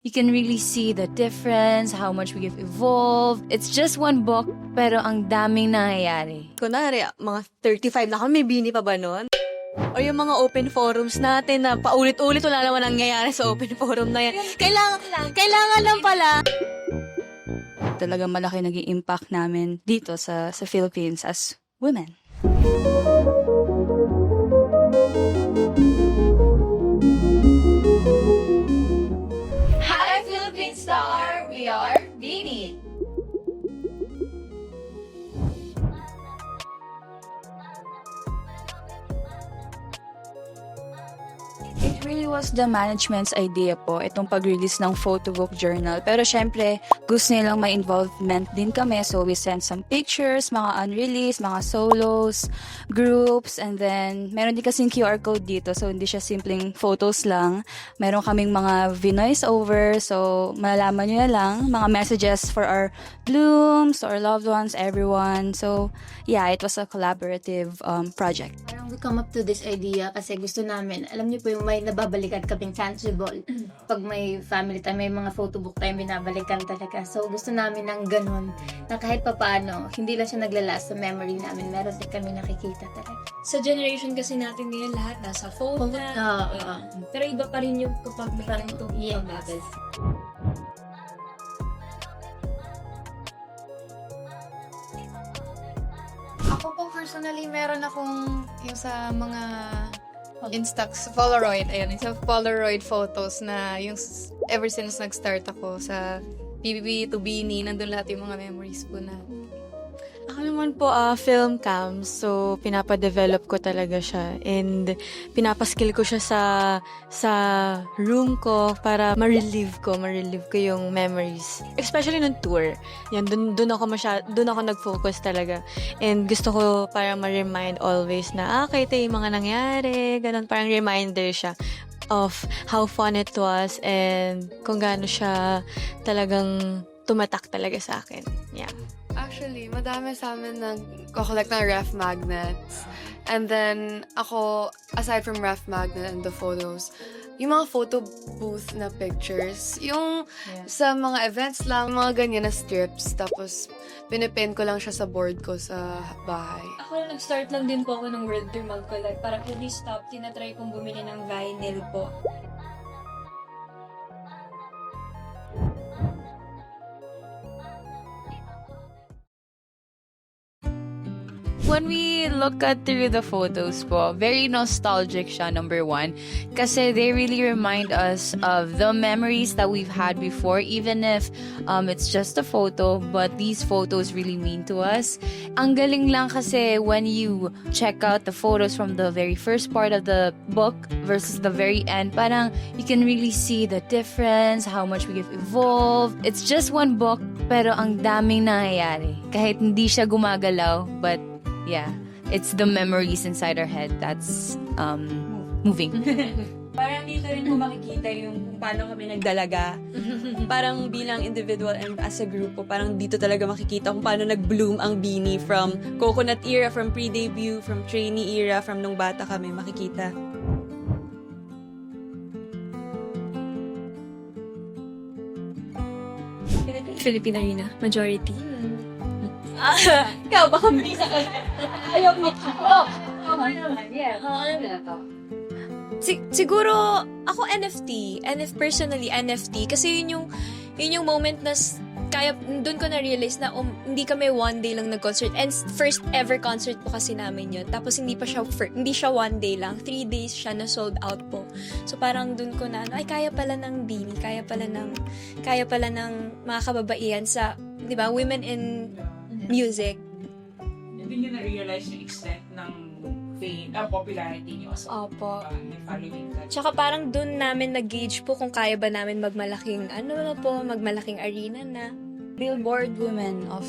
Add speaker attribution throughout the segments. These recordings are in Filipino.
Speaker 1: You can really see the difference, how much we have evolved. It's just one book, pero ang daming nangyayari.
Speaker 2: Kunwari, mga 35 na kami, bini pa ba nun? O yung mga open forums natin na paulit-ulit wala naman nangyayari sa open forum na yan. Kailangan lang pala.
Speaker 3: Talagang malaki naging impact namin dito sa Philippines as women.
Speaker 1: Hi, Philippine Star! We are Beanie!
Speaker 3: It really was the management's idea po, itong pag-release ng photo book journal. Pero syempre, gusto nilang may involvement din kami. So we sent some pictures, mga unreleased, mga solos, groups, and then meron din kasing QR code dito. So hindi siya simpleng photos lang. Meron kaming mga vinoise over. So malalaman nyo na lang, mga messages for our blooms, our loved ones, everyone. So yeah, it was a collaborative project.
Speaker 4: Parang we come up to this idea kasi gusto namin, alam niyo po yung may nababalikan kaming tangible. Pag may family time, may mga photo book time, binabalikan talaga. So gusto namin ng ganun, na kahit papaano, hindi lang siya naglalast sa memory namin. Meron din kami nakikita talaga.
Speaker 5: Sa generation kasi natin ngayon, lahat nasa phone na. Pero iba pa rin yung kapag may ganitong bagay.
Speaker 6: Ako po personally, meron akong yung sa mga Instax, Polaroid, ayun, yung sa Polaroid photos na yung ever since nag-start ako sa BBB to Beanie, nandun lahat yung mga memories po na.
Speaker 2: Ako naman po, film cam. So, pinapadevelop ko talaga siya. And pinapaskill ko siya sa room ko para ma-relieve ko yung memories. Especially nung tour. Yan, dun ako nag-focus talaga. And gusto ko para ma-remind always na, okay, ito yung mga nangyari. Ganon, parang reminder siya of how fun it was and kung gaano siya talagang tumatak talaga sa akin. Yeah.
Speaker 7: Actually, madami sa amin nag-collect ng ref magnets. And then, ako, aside from ref magnet and the photos, yung mga photo booth na pictures, yung sa mga events lang, mga ganyan na strips, tapos pinipin ko lang siya sa board ko sa bahay.
Speaker 5: Ako nag-start lang din po ako ng World Dream mag-collect. Parang every stop, tinatry kong bumili ng vinyl po.
Speaker 1: When we look at through the photos po, very nostalgic siya, number one. Kasi they really remind us of the memories that we've had before, even if it's just a photo, but these photos really mean to us. Ang galing lang kasi when you check out the photos from the very first part of the book versus the very end, parang you can really see the difference, how much we have evolved. It's just one book, pero ang daming nangyayari. Kahit hindi siya gumagalaw, but yeah, it's the memories inside our head that's moving.
Speaker 2: Parang dito rin po makikita yung kung paano kami nagdalaga. Parang bilang individual and as a group po, parang dito talaga makikita kung paano nag-bloom ang Beanie from coconut era, from pre-debut, from trainee era, from nung bata kami, makikita.
Speaker 5: Philippine Arena, majority.
Speaker 2: Ikaw, baka may isa ka. Ayaw mo.
Speaker 5: Siguro, ako NFT. Personally, NFT. Kasi yun yung moment na kaya, doon ko na-realize na hindi kami one day lang nag-concert. And first ever concert po kasi namin yun. Tapos hindi siya one day lang. 3 days siya na sold out po. So parang doon ko na, ay kaya pala ng Beanie. Kaya pala ng mga kababaihan sa, di ba, women in music.
Speaker 8: Hindi nyo na-realize yung extent ng fame, popularity nyo. So,
Speaker 5: Opo.
Speaker 8: following ka.
Speaker 5: Tsaka parang dun namin nag-gauge po kung kaya ba namin magmalaking magmalaking arena na.
Speaker 3: Billboard Women of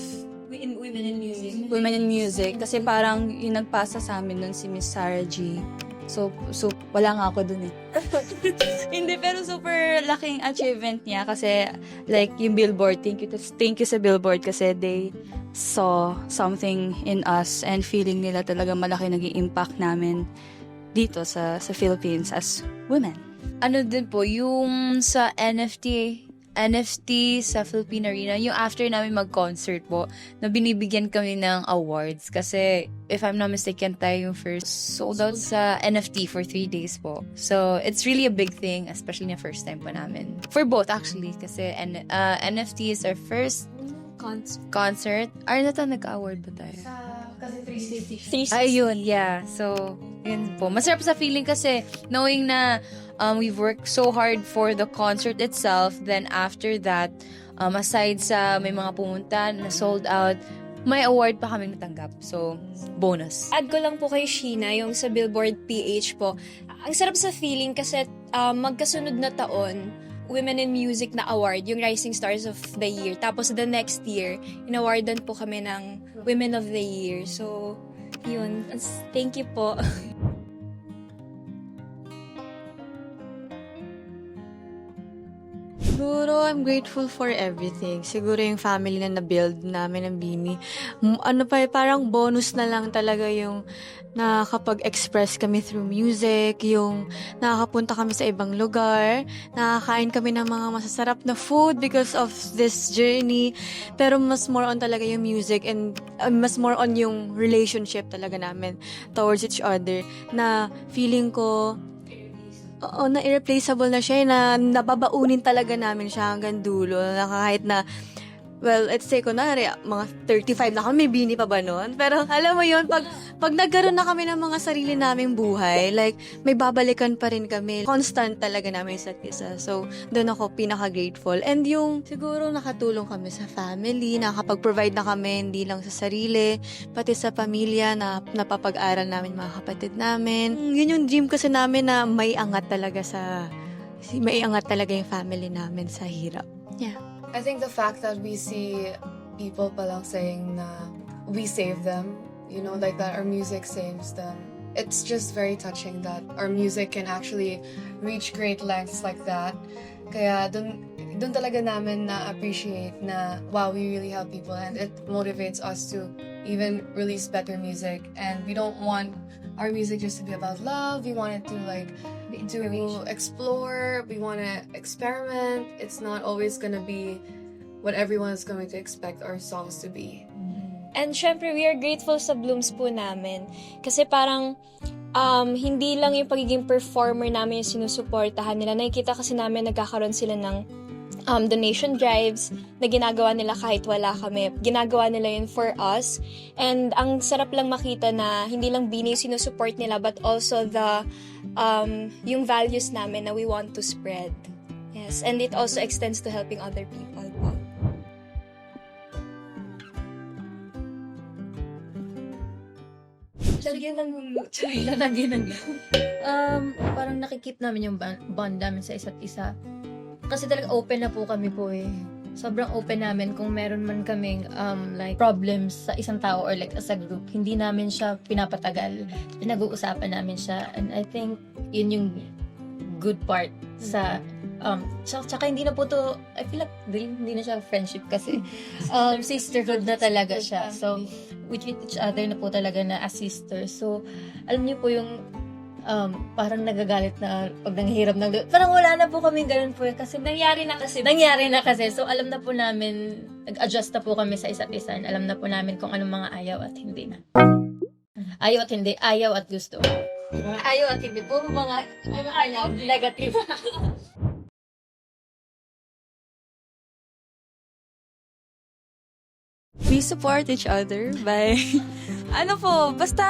Speaker 5: Women in music.
Speaker 3: Women in Music. Kasi parang yung nagpasa sa amin nun si Miss Sarah G. So wala nga ako dun eh. Hindi, pero super laking achievement niya kasi like yung Billboard, thank you sa Billboard kasi they saw something in us and feeling nila talaga malaki naging impact namin dito sa Philippines as women.
Speaker 1: ano din po, yung sa NFT sa Philippine Arena, yung after namin mag-concert po, na binibigyan kami ng awards. Kasi, if I'm not mistaken, tayo yung first sold out sa NFT for 3 days po. So, it's really a big thing, especially na first time po namin. For both, actually. Kasi NFT is our first concert. Arnata, nag-award ba tayo?
Speaker 4: Kasi 360.
Speaker 1: Ayun, yeah. So, yun po. Masarap sa feeling kasi knowing na we've worked so hard for the concert itself. Then after that, aside sa may mga pumunta na sold out, may award pa kami natanggap. So, bonus.
Speaker 5: Add ko lang po kay Sheena, yung sa Billboard PH po. Ang sarap sa feeling kasi magkasunod na taon, Women in Music na award, yung Rising Stars of the Year. Tapos the next year, inawardan po kami ng Women of the Year. So, yun. Thank you po.
Speaker 2: Siguro, I'm grateful for everything. Siguro yung family na na-build namin ng Bini. Ano pa, parang bonus na lang talaga yung nakakapag-express kami through music, yung nakakapunta kami sa ibang lugar, nakakain kami ng mga masasarap na food because of this journey. Pero mas more on talaga yung music and mas more on yung relationship talaga namin towards each other na feeling ko oo, na irreplaceable na siya, na nababaunin talaga namin siya hanggang dulo, na kahit na, well, let's say, kunwari, mga 35 na kami, Bini pa ba nun? Pero alam mo yun, pag nagkaroon na kami ng mga sarili naming buhay, like, may babalikan pa rin kami. Constant talaga namin isa't isa. So, doon ako pinaka-grateful. And yung, siguro nakatulong kami sa family, nakakapag-provide na kami, hindi lang sa sarili, pati sa pamilya, na napapag-aral namin mga kapatid namin. Yun yung dream kasi namin na may angat talaga yung family namin sa hirap. Yeah.
Speaker 7: I think the fact that we see people palang saying na we save them, you know, like that our music saves them. It's just very touching that our music can actually reach great lengths like that. Kaya dun talaga namin na appreciate na wow, we really help people, and it motivates us to even release better music. And we don't want our music just to be about love. We want it to to explore. We want to experiment. It's not always gonna be what everyone is going to expect our songs to be.
Speaker 5: And syempre, we are grateful sa Blooms po namin. Kasi parang, hindi lang yung pagiging performer namin yung sinusuportahan nila. Nakikita kasi namin nagkakaroon sila ng donation drives na ginagawa nila kahit wala kami. Ginagawa nila yun for us. And ang sarap lang makita na hindi lang Bini yung sinusupport nila, but also yung values namin na we want to spread. Yes, and it also extends to helping other people po.
Speaker 4: Parang nakikip namin yung bond namin sa isa't isa. Kasi talaga open na po kami po eh. Sobrang open namin kung meron man kaming like problems sa isang tao or like as a group. Hindi namin siya pinapatagal. Pinag-uusapan namin siya. And I think yun yung good part sa tsaka hindi na po to, I feel like hindi na siya friendship kasi sisterhood na talaga siya. So, we treat each other na po talaga na as sisters. So, alam niyo po yung parang nagagalit na pag nanghihirap ng parang wala na po kami ganun po kasi nangyari na kasi. So, alam na po namin, nag-adjust na po kami sa isa't isa. Alam na po namin kung anong mga ayaw at hindi na. Ayaw at hindi, ayaw at gusto. Ayaw at hindi, puro mga ayaw, negative.
Speaker 3: We support each other by, basta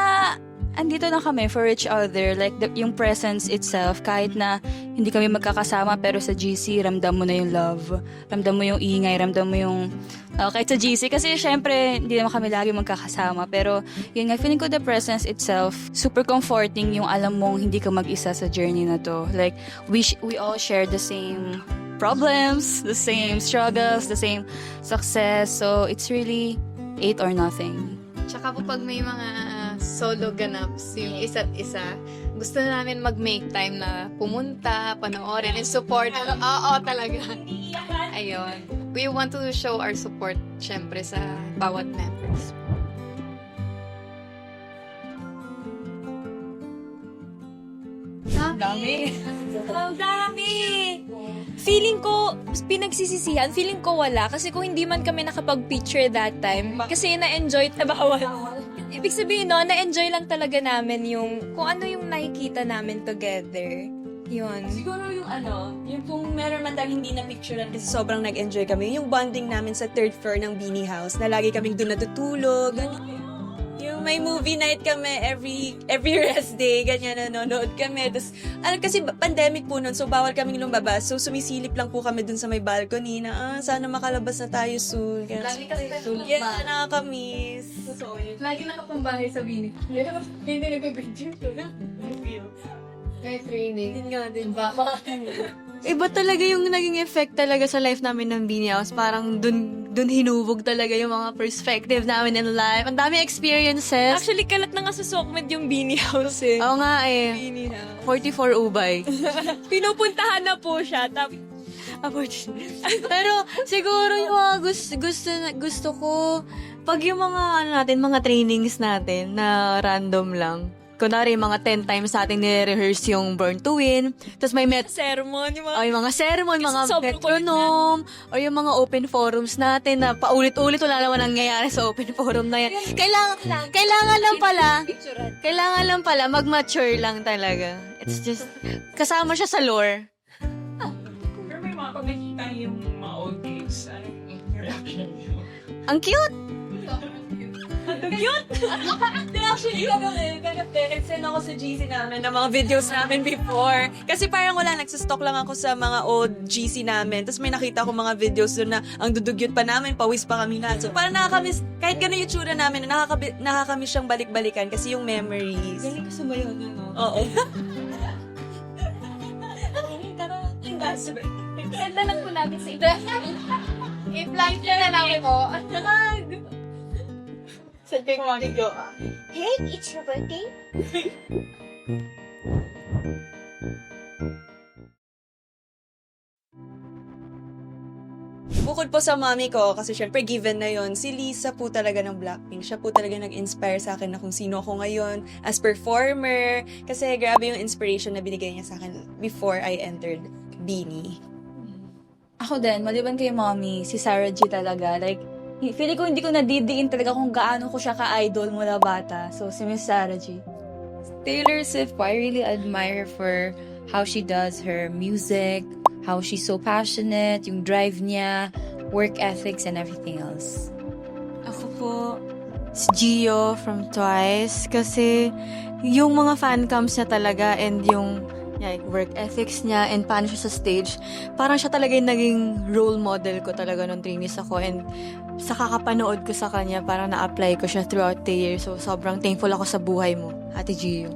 Speaker 3: andito na kami for each other. Like, yung presence itself, kahit na hindi kami magkakasama, pero sa GC, ramdam mo na yung love. Ramdam mo yung ingay, ramdam mo yung, kahit sa GC, kasi syempre, hindi naman kami lagi magkakasama. Pero, yun nga, feeling ko the presence itself, super comforting yung alam mong hindi ka mag-isa sa journey na to. Like, we all share the same problems, the same struggles, the same success. So, it's really 8 or nothing.
Speaker 6: Tsaka po pag may mga solo ganaps yung isa't isa, gusto na namin mag-make time na pumunta, panoorin, and support. Oo, talaga. Ayun. We want to show our support, syempre, sa bawat members.
Speaker 8: Dami.
Speaker 5: Ang dami! Feeling ko, pinagsisisihan, feeling ko wala. Kasi kung hindi man kami nakapag-picture that time, kasi na-enjoy, bawal. Ibig sabihin, no, na-enjoy lang talaga namin yung, kung ano yung nakikita namin together. Yun.
Speaker 9: Siguro yung kung meron man tayong hindi na picturean kasi sobrang nag-enjoy kami, yung bonding namin sa third floor ng Beanie House, na lagi kaming doon natutulog, yung may movie night kami every rest day, ganyan, nanonood kami. Tapos, kasi pandemic po nun, so bawal kaming lumabas. So, sumisilip lang po kami dun sa may balcony na, sana makalabas na tayo soon.
Speaker 6: Lagi kasi tulog
Speaker 9: Yes,
Speaker 6: ba?
Speaker 9: nakakamiss.
Speaker 6: Lagi nakapambahay sa Bini. Hindi nag-picture. May training.
Speaker 9: Yun nga din.
Speaker 6: Ba?
Speaker 2: Iba talaga yung naging effect talaga sa life namin ng Beanie House. Parang dun hinubog talaga yung mga perspective namin in life. Ang dami experiences.
Speaker 5: Actually, kalat na nga sa Sokmed yung Beanie House eh.
Speaker 2: Oo nga eh.
Speaker 5: Beanie House.
Speaker 2: 44 Ubay.
Speaker 5: Pinupuntahan na po siya. Tapos,
Speaker 2: Pero siguro yung mga gusto ko, pag yung mga mga trainings natin na random lang. Kunwari, mga 10 times natin nire-rehearse yung Born to Win. Tapos may
Speaker 5: sermon, yung mga...
Speaker 2: o yung mga sermon, mga
Speaker 5: Sobrang
Speaker 2: metronome, o yung mga open forums natin na paulit-ulit wala naman nangyayari sa open forum na yan. Kailangan lang pala mag-mature lang talaga. It's just, kasama siya sa lore.
Speaker 8: Pero may mga pag nakita niyo yung mga old clips, ano yung reaction niyo?
Speaker 2: Ang cute!
Speaker 9: Actually, nag-send ako sa GC namin ng mga videos namin before. Kasi parang wala, nagsastock lang ako sa mga old GC namin. Tapos may nakita ko mga videos doon na ang dudugyot pa namin, pawis pa kami lahat. So parang nakakamiss, kahit gano'n yung tsura namin, nakakamiss siyang balik-balikan kasi yung memories.
Speaker 2: Galing ko sumayo na, no?
Speaker 9: Oo.
Speaker 5: Ganda lang po namin sa ito.
Speaker 6: I-fly na lang po.
Speaker 9: Saan kayo video?
Speaker 4: Hey, it's your birthday?
Speaker 9: Bukod po sa mami ko, kasi syempre given na yon, si Lisa po talaga ng Blackpink. Siya po talaga nag-inspire sa akin na kung sino ako ngayon as performer. Kasi grabe yung inspiration na binigay niya sa akin before I entered Beanie.
Speaker 3: Ako din, maliban kay mommy, si Sarah G talaga. Like, feeling ko hindi ko nadidiin talaga kung gaano ko siya ka-idol mula bata. So, si Miss Sarah G.
Speaker 1: Taylor Swift po, I really admire her for how she does her music, how she's so passionate, yung drive niya, work ethics, and everything else.
Speaker 2: Ako po, si Gio from Twice. Kasi yung mga fan cams niya talaga and yung like, work ethics niya and paano siya sa stage, parang siya talaga yung naging role model ko talaga nung trainees ako. And sa kakapanood ko sa kanya, parang na-apply ko siya throughout the year. So, sobrang thankful ako sa buhay mo, Ate Gio.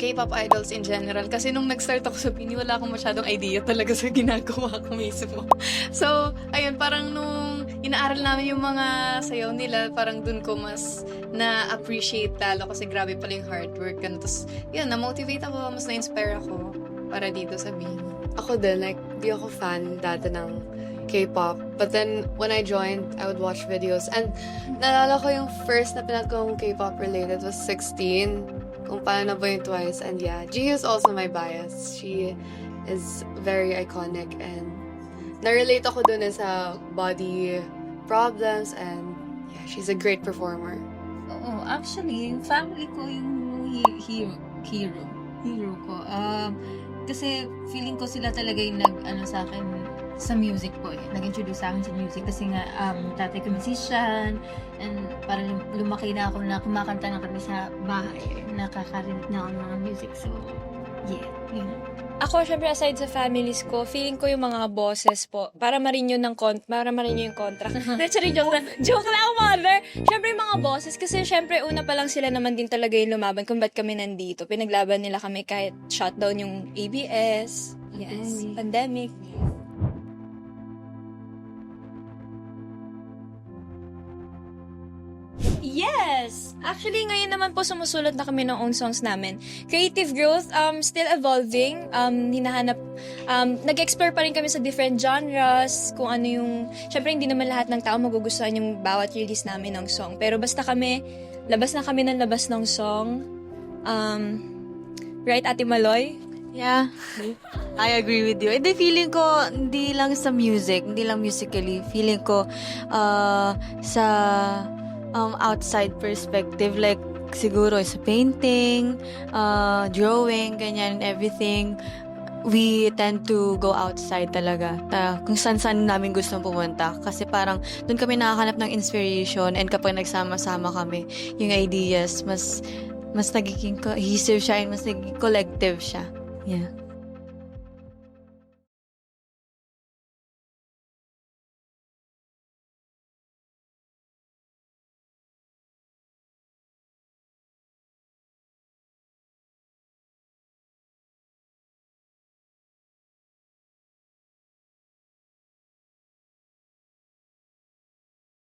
Speaker 6: K-pop idols in general. Kasi nung nag-start ako sa Bini, wala akong masyadong idea talaga sa ginagawa ko mismo. So, ayun, parang nung inaaral namin yung mga sayaw nila, parang dun ko mas na-appreciate lalo kasi grabe pala yung hard work. Tapos, yun, na-motivate ako, mas na-inspire ako para dito sa Bini.
Speaker 7: Ako din, like, di ako fan dati ng K-pop. But then, when I joined, I would watch videos. And naalala ko yung first na pinag kong K-pop related was 16. Kung paano ba yung Twice. And yeah, Gio is also my bias. She is very iconic and na-relate ako dun sa body problems and yeah, she's a great performer.
Speaker 10: Oo, actually, yung family ko yung hero ko. Kasi feeling ko sila talaga yung sa akin sa music po eh. Nag-introduce sa akin sa music kasi nga tatay ko musician and parang lumaki na ako na kumakanta na kami sa bahay. Nakakarinig na ako ng mga music. So, yeah, yun.
Speaker 5: Ako, syempre, aside sa families ko, feeling ko yung mga bosses po, para ma-renew yung contract. Sorry, joke lang, mother! Syempre, yung mga bosses, kasi syempre, una pa lang sila naman din talaga yung lumaban kung ba't kami nandito. Pinaglaban nila kami kahit shutdown yung ABS, pandemic. Yes! Actually, ngayon naman po sumusulat na kami ng own songs namin. Creative growth, still evolving. Nag-explore pa rin kami sa different genres, kung ano yung... Syempre, hindi naman lahat ng tao magugustuhan yung bawat release namin ng song. Pero basta kami, labas na kami ng labas ng song. Right, Ate Maloy?
Speaker 2: Yeah, I agree with you. Hindi, feeling ko, hindi lang sa music, hindi lang musically. Feeling ko, sa outside perspective, like, siguro sa painting, drawing, ganyan, everything, we tend to go outside talaga. Kung saan-saan namin gustong pumunta. Kasi parang doon kami nakakanap ng inspiration, and kapag nagsama-sama kami, yung ideas, mas nagiging cohesive siya and mas nagiging collective siya. Yeah.